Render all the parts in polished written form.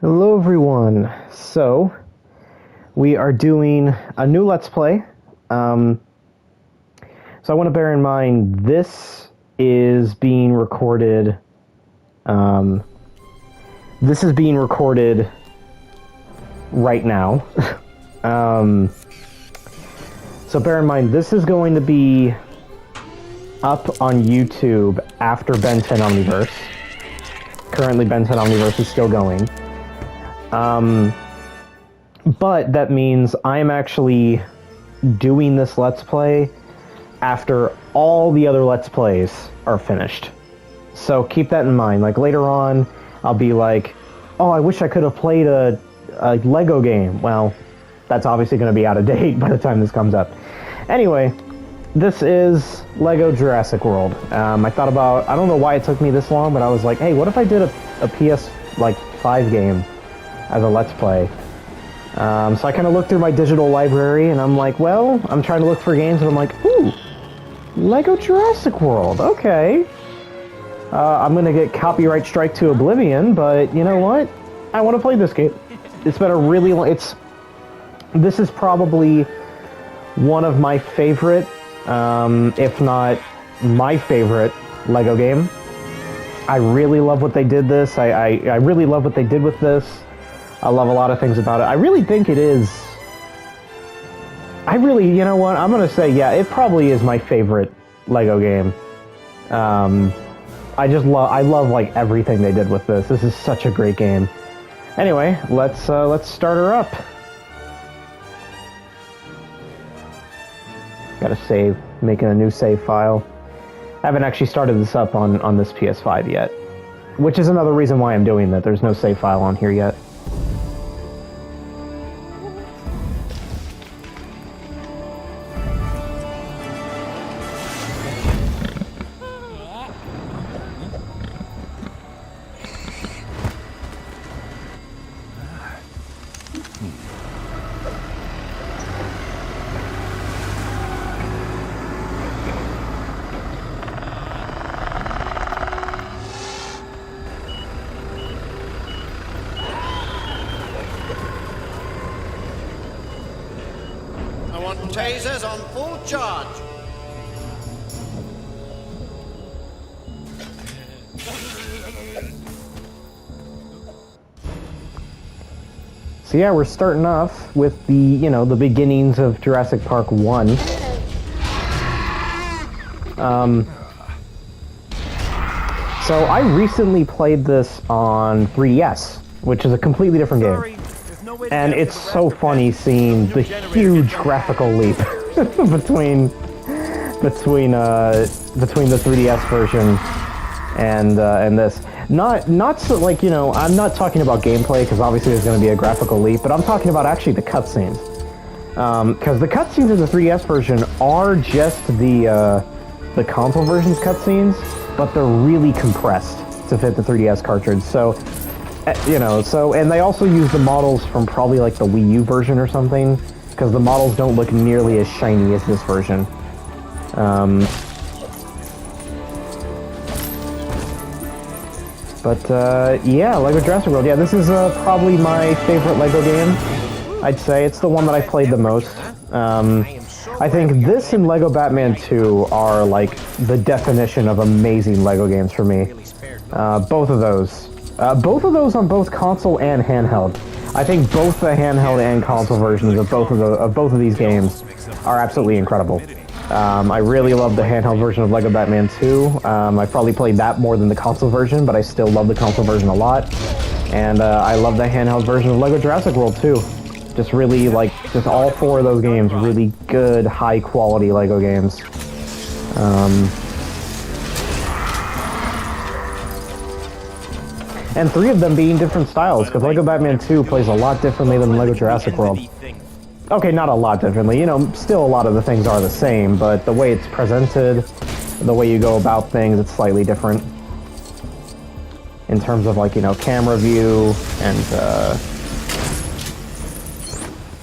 Hello everyone. So, we are doing a new Let's Play. So I want to bear in mind this is being recorded. This is being recorded right now. So bear in mind this is going to be up on YouTube after Ben 10 Omniverse. Currently Ben 10 Omniverse is still going. But that means I'm actually doing this Let's Play after all the other Let's Plays are finished. So keep that in mind. Like later on, I'll be like, oh, I wish I could have played a LEGO game. Well, that's obviously going to be out of date by the time this comes up. Anyway, this is LEGO Jurassic World. I thought about, I don't know why it took me this long, but I was like, hey, what if I did a PS5 game as a Let's Play? So I kind of looked through my digital library, and I'm like, well, I'm trying to look for games, and I'm like, ooh, LEGO Jurassic World, okay. I'm going to get copyright strike to oblivion, but you know what? I want to play this game. It's been a really long... This is probably one of my favorite, if not my favorite, LEGO game. I really love what they did this. I really love what they did with this. I love a lot of things about it. I really think it is... you know what? I'm going to say, yeah, it probably is my favorite LEGO game. I love like everything they did with this. This is such a great game. Anyway, let's start her up. Gotta save, making a new save file. I haven't actually started this up on this PS5 yet, which is another reason why I'm doing that. There's no save file on here yet. Tasers on full charge. So yeah, we're starting off with the, the beginnings of Jurassic Park 1. So I recently played this on 3DS, which is a completely different game. And it's so funny seeing the huge graphical leap between the 3DS version and this. Not so, like, I'm not talking about gameplay because obviously there's going to be a graphical leap, but I'm talking about actually the cutscenes. Because the cutscenes in the 3DS version are just the console version's cutscenes, but they're really compressed to fit the 3DS cartridge. So. And they also use the models from probably like the Wii U version or something, because the models don't look nearly as shiny as this version. Yeah, LEGO Jurassic World. Yeah, this is probably my favorite LEGO game. I'd say it's the one that I played the most. I think this and LEGO Batman 2 are like the definition of amazing LEGO games for me. Both of those on both console and handheld. I think both the handheld and console versions of both of these games are absolutely incredible. I really love the handheld version of LEGO Batman 2. I probably played that more than the console version, but I still love the console version a lot. And I love the handheld version of LEGO Jurassic World too. Just really, just all four of those games, really good, high-quality LEGO games. And three of them being different styles, because LEGO Batman 2 plays a lot differently than LEGO Jurassic World. Okay, not a lot differently, still a lot of the things are the same, but the way it's presented, the way you go about things, it's slightly different. In terms of, camera view, and,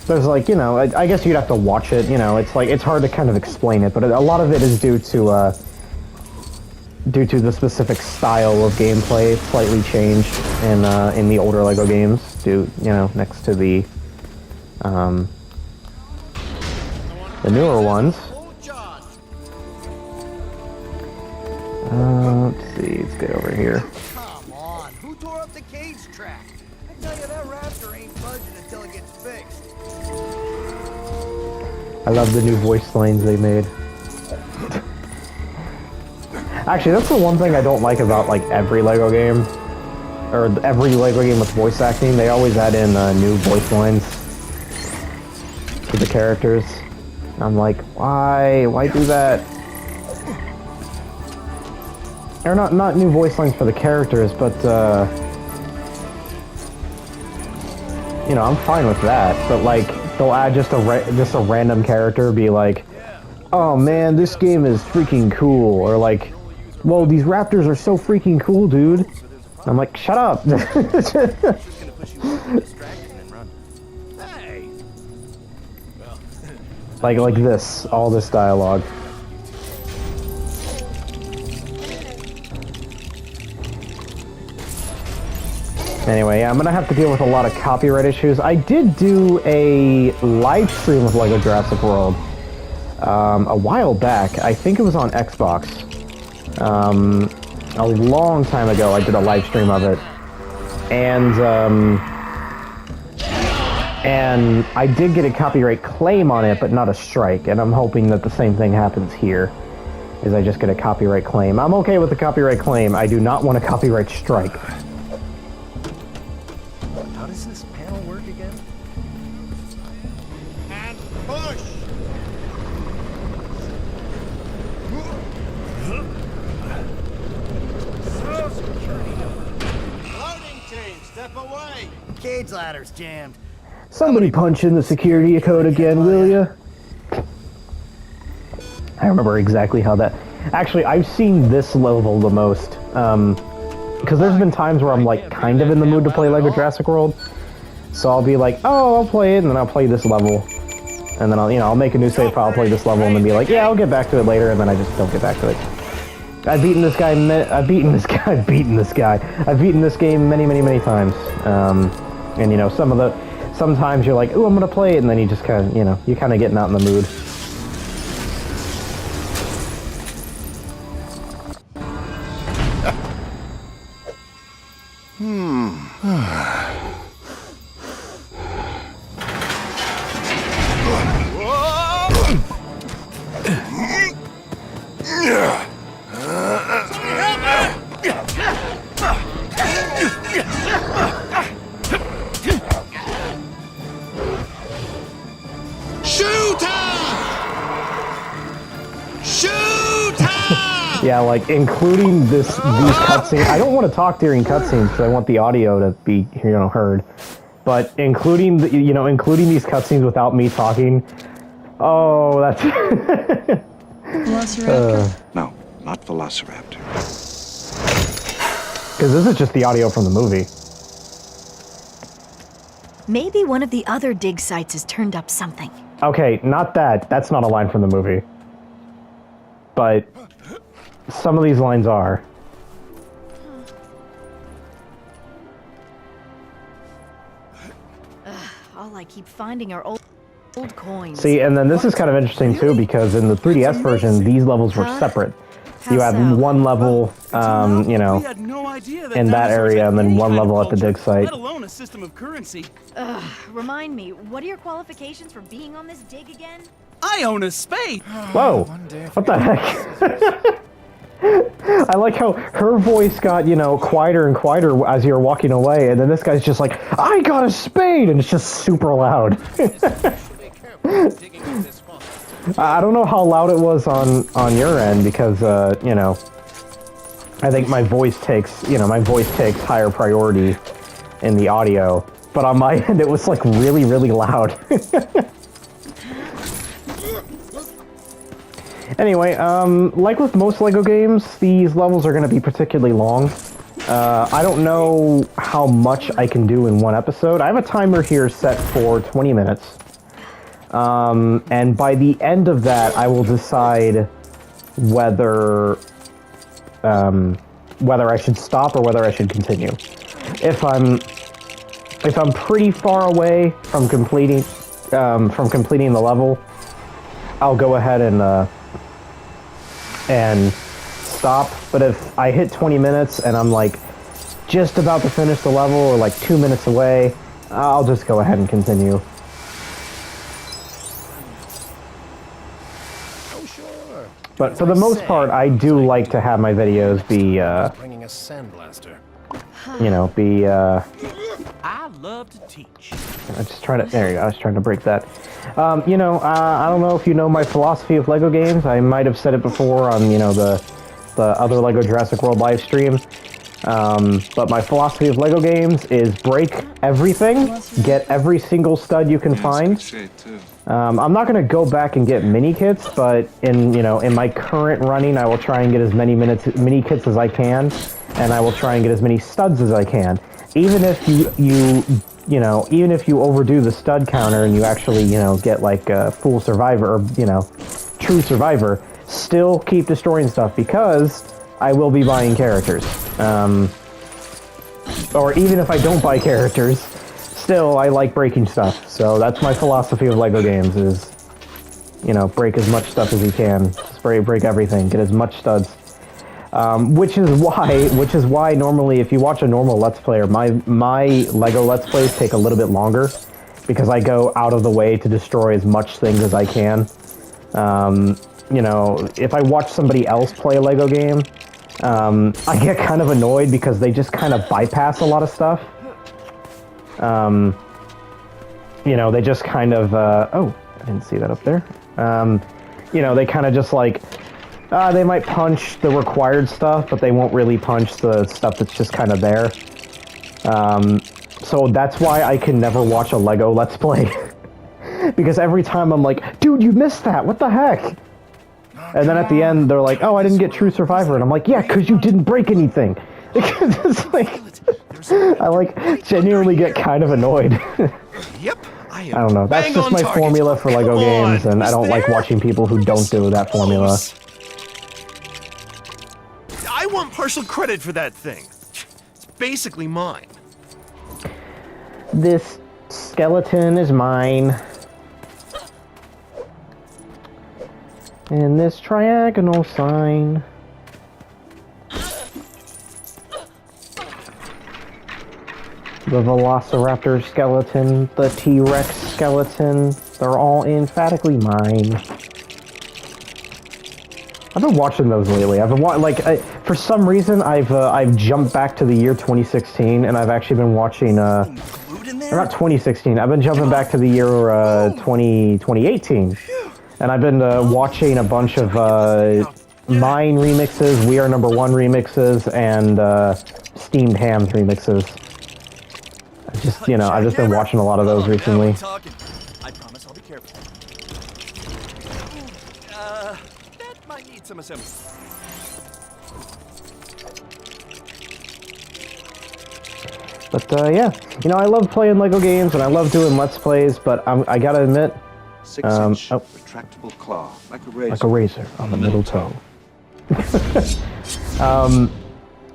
there's, I guess you'd have to watch it, it's hard to kind of explain it, but a lot of it is due to the specific style of gameplay. It's slightly changed. in the older LEGO games, next to the newer ones. Let's see, let's get over here. Come on, who tore up the cage track? I tell you, that raptor ain't budging until it gets fixed. I love the new voice lines they made. Actually, that's the one thing I don't like about like every LEGO game, or every LEGO game with voice acting. They always add in new voice lines to the characters. I'm like, why? Why do that? Or not new voice lines for the characters, but I'm fine with that. But like, they'll add just a random character, be like, oh man, this game is freaking cool, or like, whoa, these raptors are so freaking cool, dude. I'm like, shut up. like this, all this dialogue. Anyway, yeah, I'm gonna have to deal with a lot of copyright issues. I did do a live stream of LEGO Jurassic World a while back. I think it was on Xbox. A long time ago, I did a live stream of it, and I did get a copyright claim on it, but not a strike. And I'm hoping that the same thing happens here, is I just get a copyright claim. I'm okay with the copyright claim. I do not want a copyright strike. How does this panel work again? And push! Loading team, step away! Cage ladder's jammed. Somebody punch in the security code again, will ya? I remember exactly how that... Actually, I've seen this level the most. Because there's been times where I'm like kind of in the mood to play LEGO Jurassic World. So I'll be like, oh, I'll play it, and then I'll play this level. And then I'll make a new save file, play this level, and then be like, yeah, I'll get back to it later, and then I just don't get back to it. I've beaten this guy, I've beaten this game many, many, many times. And sometimes you're like, ooh, I'm gonna play it, and then you just kind of, you kind of getting out in the mood. Yeah, like including these cutscenes. I don't want to talk during cutscenes because I want the audio to be heard. But including including these cutscenes without me talking. Oh, that's. Velociraptor? No, not Velociraptor. Because this is just the audio from the movie. Maybe one of the other dig sites has turned up something. Okay, not that. That's not a line from the movie. But some of these lines are. All I keep finding are old coins. See, and then this is kind of interesting too, because in the 3DS version, these levels were separate. You had one level, in that area, and then one level at the dig site. Let alone a system of currency. Remind me, what are your qualifications for being on this dig again? I own a spade. Whoa! What the heck? I like how her voice got, quieter and quieter as you're walking away, and then this guy's just like, I got a spade! And it's just super loud. I don't know how loud it was on your end, because, I think my voice takes higher priority in the audio. But on my end, it was, like, really, really loud. Anyway, like with most LEGO games, these levels are going to be particularly long. I don't know how much I can do in one episode. I have a timer here set for 20 minutes. And by the end of that, I will decide whether I should stop or whether I should continue. if I'm pretty far away from completing the level, I'll go ahead and stop. But if I hit 20 minutes and I'm like just about to finish the level or like 2 minutes away, I'll just go ahead and continue. Oh, sure. But for the most part, I do like to have my videos be, Bringing a sandblaster. I love to teach. I'm just trying to, there you go, I was trying to break that. I don't know if you know my philosophy of LEGO games. I might have said it before on, the other LEGO Jurassic World live stream. But my philosophy of LEGO games is break everything, get every single stud you can find. I'm not going to go back and get mini kits, but in my current running, I will try and get as many mini kits as I can, and I will try and get as many studs as I can. Even if even if you overdo the stud counter and you actually, get like a full survivor or, true survivor, still keep destroying stuff because I will be buying characters. Or even if I don't buy characters, still I like breaking stuff. So that's my philosophy of LEGO games is, break as much stuff as you can. Just break everything, get as much studs. Which is why normally if you watch a normal Let's Player, my LEGO Let's Plays take a little bit longer because I go out of the way to destroy as much things as I can. If I watch somebody else play a LEGO game, I get kind of annoyed because they just kind of bypass a lot of stuff. They just kind of, oh, I didn't see that up there. They kind of just like, they might punch the required stuff, but they won't really punch the stuff that's just kind of there. So that's why I can never watch a LEGO Let's Play. Because every time I'm like, dude, you missed that, what the heck? And then at the end, they're like, oh, I didn't get True Survivor. And I'm like, yeah, because you didn't break anything. It's like, I like genuinely get kind of annoyed. Yep. I don't know. That's just my formula for LEGO games, and I don't like watching people who don't do that formula. I want partial credit for that thing. It's basically mine. This skeleton is mine. And this triagonal sign. The Velociraptor skeleton, the T-Rex skeleton, they're all emphatically mine. I've been watching those lately. I've been for some reason I've jumped back to the year 2016, and I've actually been watching or not 2016. I've been jumping back to the year 2018. And I've been watching a bunch of Mine remixes, We Are Number One remixes, and Steamed Hams remixes. I've just been watching a lot of those recently. I promise I'll be careful. That might need some assembly. But yeah, I love playing LEGO games and I love doing Let's Plays, but I gotta admit, 6-inch retractable claw, like a razor. like a razor on the middle toe.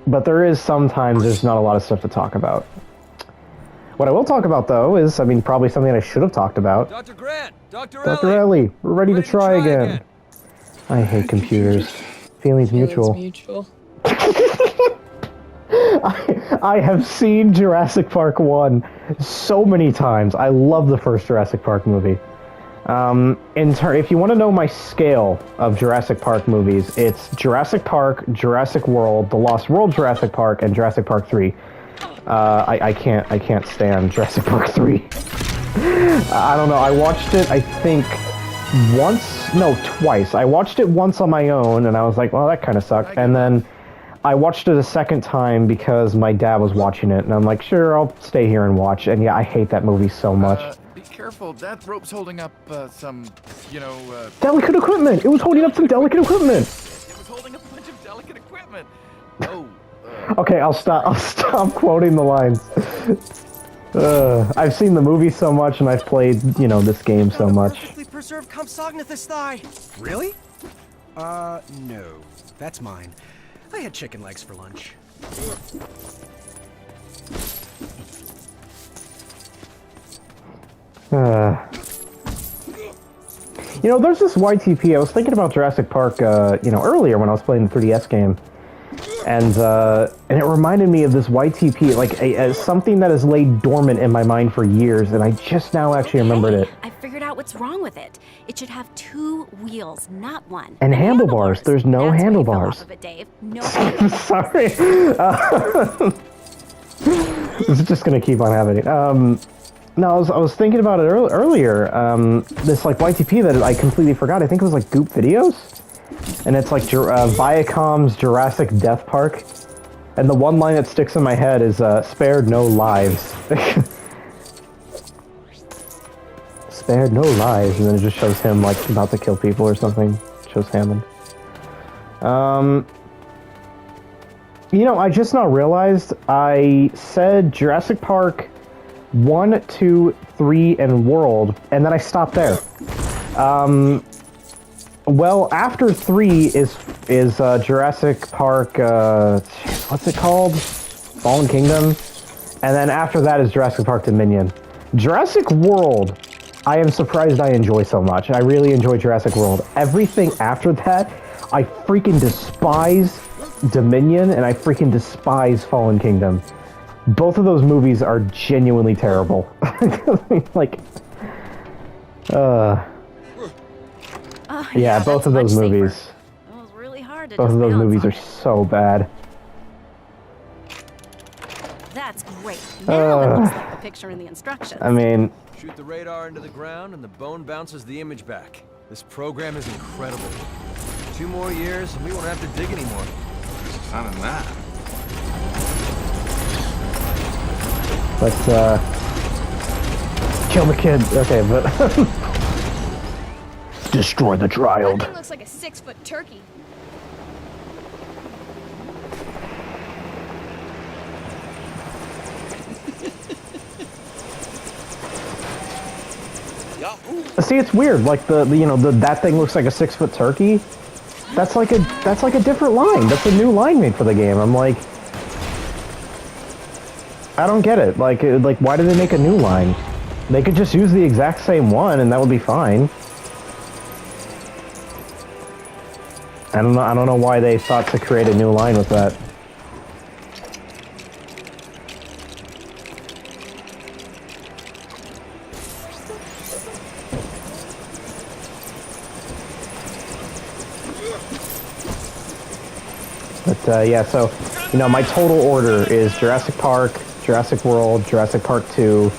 But there's not a lot of stuff to talk about. What I will talk about, though, is, probably something I should have talked about. Dr. Grant! Dr. Ellie, we're ready to try again. I hate computers. Feelings mutual. I have seen Jurassic Park 1 so many times. I love the first Jurassic Park movie. If you want to know my scale of Jurassic Park movies, it's Jurassic Park, Jurassic World, The Lost World Jurassic Park, and Jurassic Park 3. I can't stand Jurassic Park 3. I don't know, I watched it, I think, twice. I watched it once on my own, and I was like, well, that kind of sucked. And then I watched it a second time because my dad was watching it, and I'm like, sure, I'll stay here and watch. And yeah, I hate that movie so much. Be careful, that rope's holding up some, delicate equipment! It was holding up some delicate equipment! It was holding up a bunch of delicate equipment! Oh. Okay, I'll stop quoting the lines. I've seen the movie so much, and I've played, this game so much. Perfectly preserved Compsognathus thigh. Really? No. That's mine. I had chicken legs for lunch. You know, there's this YTP. I was thinking about Jurassic Park, you know, earlier when I was playing the 3DS game, and it reminded me of this YTP, like something that has laid dormant in my mind for years, and I just now actually remembered it. I figured out what's wrong with it. It should have 2 wheels, not 1. And handlebars. There's no That's handlebars. Why you fell off of it, Dave. No. Sorry. This is just gonna keep on happening. No, I was thinking about it earlier. This like YTP that I completely forgot. I think it was like Goop Videos, and it's like Viacom's Jurassic Death Park. And the one line that sticks in my head is "Spared no lives." Spared no lives, and then it just shows him like about to kill people or something. It shows Hammond. You know, I just now realized I said Jurassic Park 1, 2, 3, and World, and then I stopped there. Well, after 3 is Jurassic Park, what's it called? Fallen Kingdom? And then after that is Jurassic Park Dominion. Jurassic World, I am surprised I enjoy so much. I really enjoy Jurassic World. Everything after that, I freaking despise Dominion, and I freaking despise Fallen Kingdom. Both of those movies are genuinely terrible. Like, yeah, both of those movies. It was really hard to Both of those movies are so bad. That's great. Now it looks like the picture in the instructions. I mean, Shoot the radar into the ground and the bone bounces the image back. This program is incredible. 2 more years and we won't have to dig anymore. There's fun in that. but, kill the kid. Okay, but... Destroy the That child. thing looks like a 6-foot turkey. See, it's weird. Like that thing looks like a 6-foot turkey. That's like a different line. That's a new line made for the game. I'm like, I don't get it. Like why did they make a new line? They could just use the exact same one, and that would be fine. I don't know why they thought to create a new line with that. But yeah, so you know, my total order is Jurassic Park, Jurassic World, Jurassic Park 2,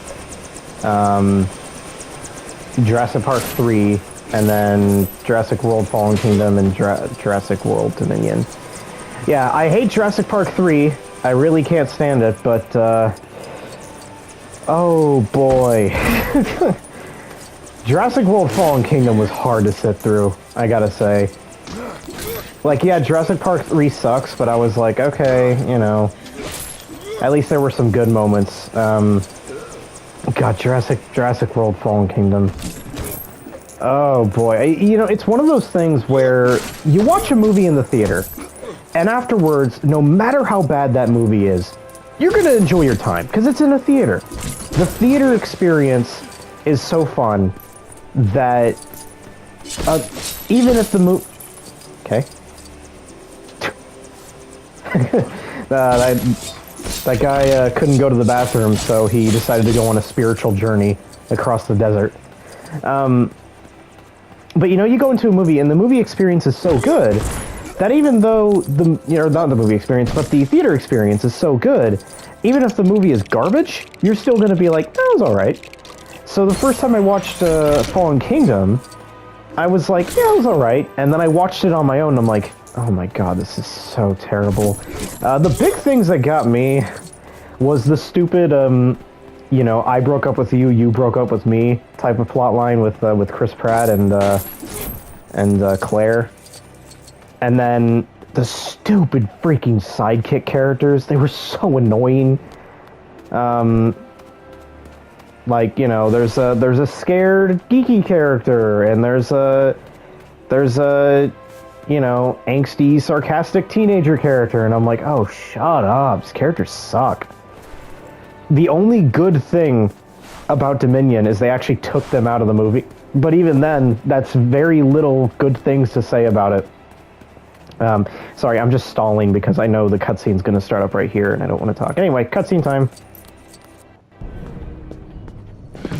Jurassic Park 3, and then Jurassic World Fallen Kingdom and Jurassic World Dominion. Yeah, I hate Jurassic Park 3. I really can't stand it, but oh boy. Jurassic World Fallen Kingdom was hard to sit through, I gotta say. Like, yeah, Jurassic Park 3 sucks, but I was like, okay, you know, at least there were some good moments. God, Jurassic World Fallen Kingdom. Oh boy, you know, it's one of those things where you watch a movie in the theater, and afterwards, no matter how bad that movie is, you're gonna enjoy your time, because it's in a theater. The theater experience is so fun that even if the movie... Okay. That guy couldn't go to the bathroom, so he decided to go on a spiritual journey across the desert. But you know, you go into a movie, and the movie experience is so good that even though not the movie experience, but the theater experience is so good, even if the movie is garbage, you're still going to be like, that was alright. So the first time I watched Fallen Kingdom, I was like, yeah, it was alright. And then I watched it on my own, and I'm like, oh my god, this is so terrible. The big things that got me was the stupid, you know, I broke up with you, you broke up with me type of plot line with Chris Pratt and Claire. And then the stupid freaking sidekick characters, they were so annoying. Like, you know, there's a scared geeky character, and there's a you know, angsty, sarcastic teenager character, and I'm like, oh, shut up, these characters suck. the only good thing about Dominion is they actually took them out of the movie. But even then, that's very little good things to say about it. Sorry, I'm just stalling because I know the cutscene's going to start up right here and I don't want to talk. Anyway, cutscene time.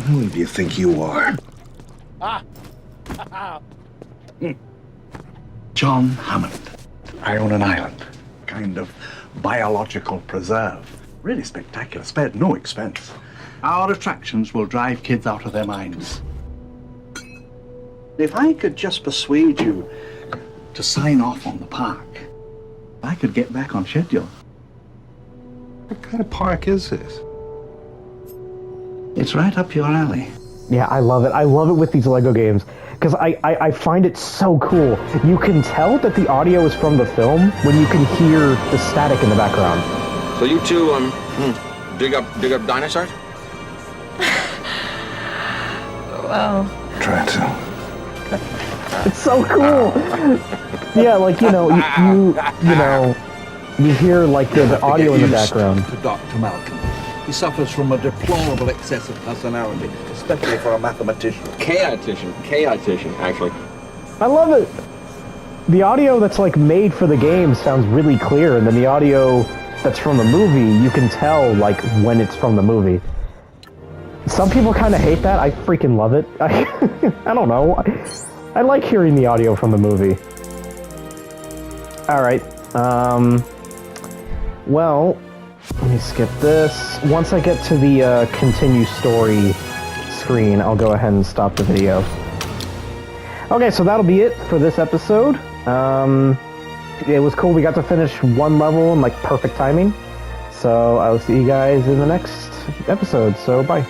Who do you think you are? John Hammond. I own an island. Kind of biological preserve. Really spectacular. Spared no expense. Our attractions will drive kids out of their minds. If I could just persuade you to sign off on the park, I could get back on schedule. What kind of park is this? It's right up your alley. Yeah, I love it. I love it with these LEGO games because I find it so cool. You can tell that the audio is from the film when you can hear the static in the background. So you two, dig up dinosaurs? Well, Try to. It's so cool. Yeah, like you know, you hear like the audio in the background. To Dr. Malcolm. He suffers from a deplorable excess of personality, especially for a mathematician. Chaotician, actually. I love it. The audio that's like made for the game sounds really clear, and then the audio that's from the movie, you can tell like when it's from the movie. Some people kind of hate that. I freaking love it. I don't know. I like hearing the audio from the movie. All right. Well, let me skip this. Once I get to the continue story screen, I'll go ahead and stop the video. Okay, so that'll be it for this episode. It was cool. We got to finish one level in like perfect timing. So I'll see you guys in the next episode. So bye.